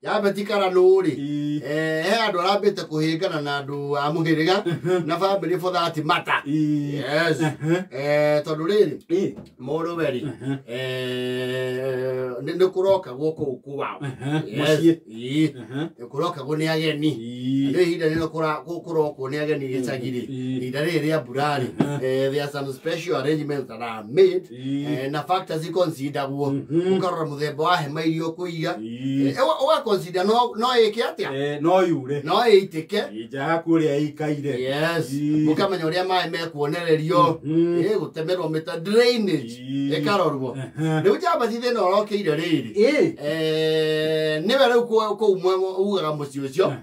ya betikara nuri andu arambite kuhingana na andu a muhiriga na family for that matter. Yes. Tondu riri mundu weri ni kuroka guku kwao. Yes. Kuroka go ni ageni. Ndio hida ni kuroko ni ageni gicagiri. Hida riri ya burari. There are some special arrangements that are made na factors consider guo. Ukarora muthemba wa hema irio kuiga. Consider no eke atia no yure no eitike ija kuria ikaire. Yes. Mukamenya uria mai mekuonererio gutemerwo meta drainage ekarorwo riu jamba thithe no rokeire riri ni wera ko umwe ugaga muci ucio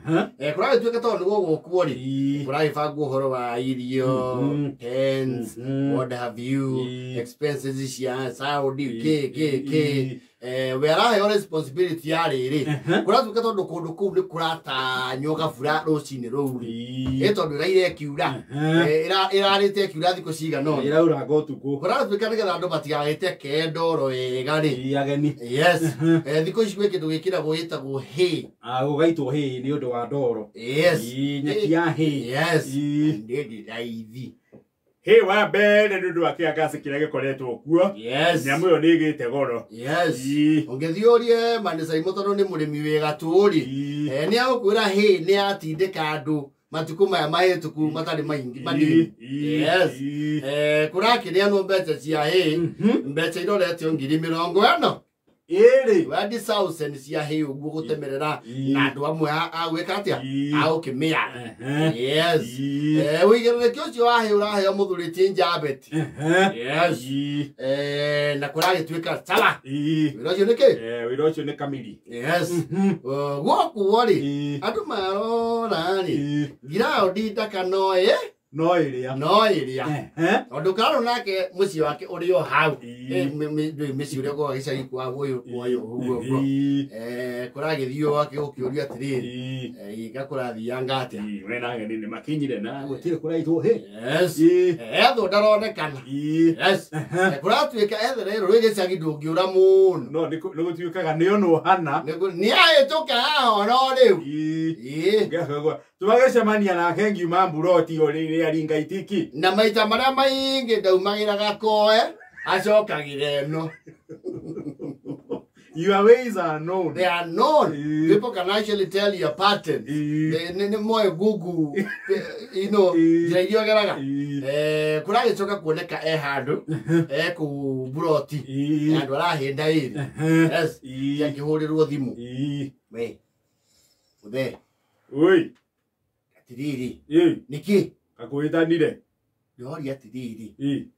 kurage tuike tondu gugukuo ri kurage bangu horo wa irio pens what have you expenses cia Saudi ke wera yo responsibility ya riri kuratuka tondu kundu kuu ni kurata nyoga fura rucini ruri tondu raire kiura irarite kiura thiko ciga no iraura gotuku kuratuka nigetha andu matigagite kendoro wega ri ageni. Yes. Thiko ici gwe kindu gikiragwo gitagwo hay gugaitwo hay ni undu wa ndoro. Yes. Nyeki ya hay. Yes. Ndi raithi he wa mbere ndu wa kiangasi kiria gikoretwo kuo. Yes. Nyamu yo ni gite goro. Yes. Ungethiorie manisa imotono ni murimi wega turi ni agukwira he ni atindika andu matuku maya mahituku matari maingi manini. Yes. Kuraki ni anu mbeca cia he mbeca iroretio 40,000 iri wadi sausen cia he uguo gutemerera na andu amwe agwika atia agukimia. Yes. Wigerereki ucio wa he uraheo muthuriti njabeti. Yes. Na kurage twika sala wira ucio niki wira ucio ni kamili. Yes. Goku wori andu marora ni girao didaka no iria ondu karo nake muci wake urio hau misi uria go gicagi kwa guyu uguo kuragithio wake ukiuria atiriri igakurathia ngate wena ageni ni makinyire na gutire kuraitwo he. Yes. Etho ndaronekana. Yes. Kuratuika etherero rigicagi ndungiura muno no nigutuikaga ni ono hana ni aituka no riu ngego tugacemania na kengi mamburoti ori aringa itiki na maita maria maingi ndaumagira gakoe acokagire no. Your ways are known. They are known. People can actually tell your patterns. They more Google, you know. Jaiyo garaga. Kurage choka kuoneka handu ku buroti. Andu arahenda iri. Yes. Yakihurirwo thimu. We. Uthe. Oi. Atiriri. Niki. Akuitanire. Yori atiriri.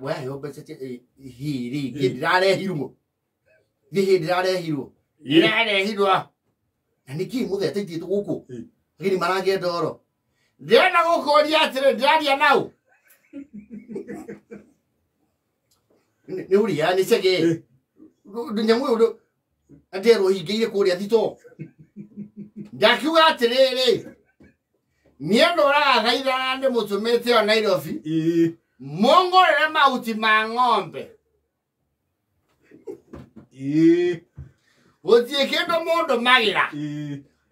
Wa yobete hiri gidrare hirumo. Thihi ndirarehirwo ndirarehirwo na niki muthete itu guku ngiri marange ndoro ndirana gukoria atire ndiraria nau ni uri ya ni cege nyamu udo atero higeire kuria thito ndakiuga atiriri niendora gaithana ndi mutumete wa Nairobi mongorere mauti ma ng'ombe Wotie kendo mundu magira.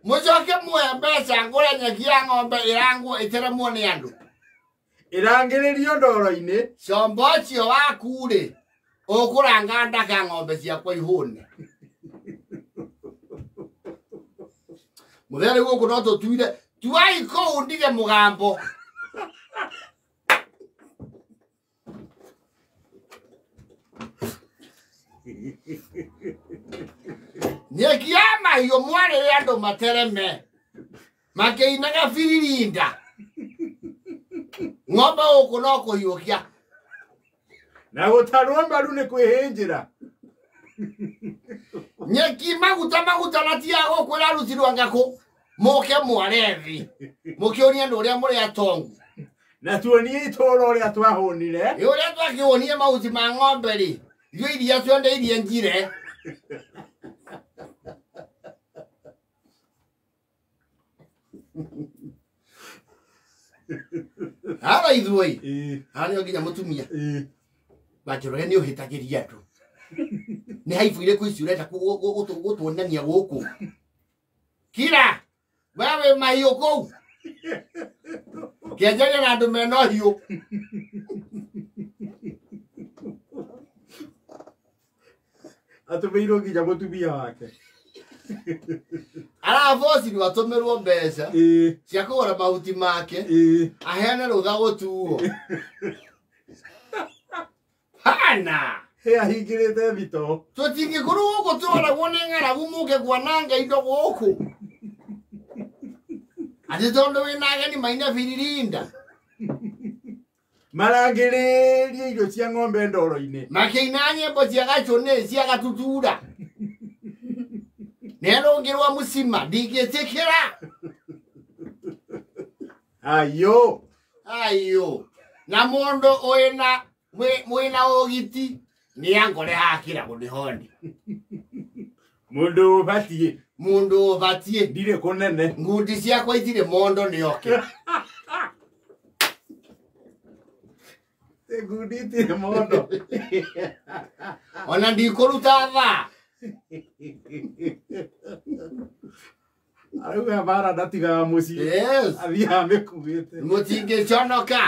Mucoke muhe mbeca ngure nyeki ya ng'ombe irangwo iteremwo ni andu. Irangiririo ndoro-ini. Combo cio waku ri ukuranga ndaka ng'ombe ciakwa ihune. Muthere guku no tutuire tuai kou ndige mugambo. Nyeki ya mahiũ mwarĩre andũ matereme makĩinaga biririnda ng'ombe gũkũ no kũhiũkia na gũtarwo mbaru nĩ kwĩhĩnjĩra nyeki maguta na tia gũkwĩra rutirwo ngakũ mũke mwarethi mũkĩonia andũ ũrĩa mũrĩ atongu na tuonie itũũra ũrĩa twahũnire ũrĩa twakĩonie mahuti ma ng'ombe rĩ ithuĩ iria tuonde iria njire Ara ithuĩ. Ara nĩo nginya mũtumia. WaNjoroge nĩ ũhĩtagĩria andũ. nĩ haibu irĩkũ ici ũrenda gũtuonania gũkũ kira wewe mahiũ kũu kĩenjaria na andũ mena ũhiũ atũmĩirwo nginya mũtumia wake araboci nĩ atũmĩrwo mbeca cia kũgũra mahuti make aheane rũtha gũtuo hana ahingĩrĩte thito tũtingĩkorwo gũkũ tũragwo nĩ ng'aragu mũke kwananga indo gũkũ atĩ tondũ wĩna ageni maina biririnda marangĩrĩria irio cia ng'ombe ndoro-inĩ makĩina nyĩmbo cia gacũnĩ cia gatutura nerũngĩrwa mũcima ndingĩtĩkĩra ayũ na mũndũ mwĩna ũgiti nĩ angore hakĩra gũnĩhondi mũndũ ũbatiĩ ndirĩ kũnene ngundi ciakwa itirĩ mondo nĩoke ngundi itirĩ mondo ona ndikũruta thaa arauga bara ndatigaga mũciĩ athiaga mĩkuĩte mũtingĩconoka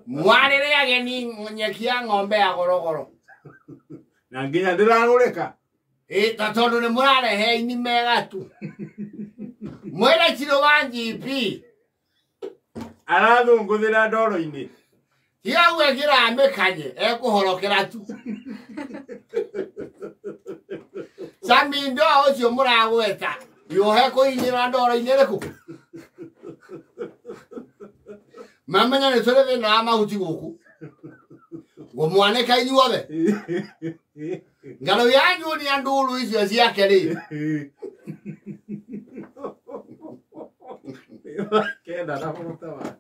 mwarĩre ageni nyeki ya ng'ombe ya gorogoro na nginya ndĩragũrĩka ta tondũ nĩ mũrarehe ini mega tu mwĩre Chiro wa GP arathũngũthĩra ndoro-inĩ tiga gwĩkĩra mĩkanye ekũhorokera tu Samindo ũcio mũragweta yohe kũhinyĩra ndoro-inĩ rĩkũ mamenya nĩ tũrĩ thĩna wa mahuti gũkũ ngũmwanĩka inyuothe ngano yanyu nĩ andũru icio ciake rĩ kenda na mũtawa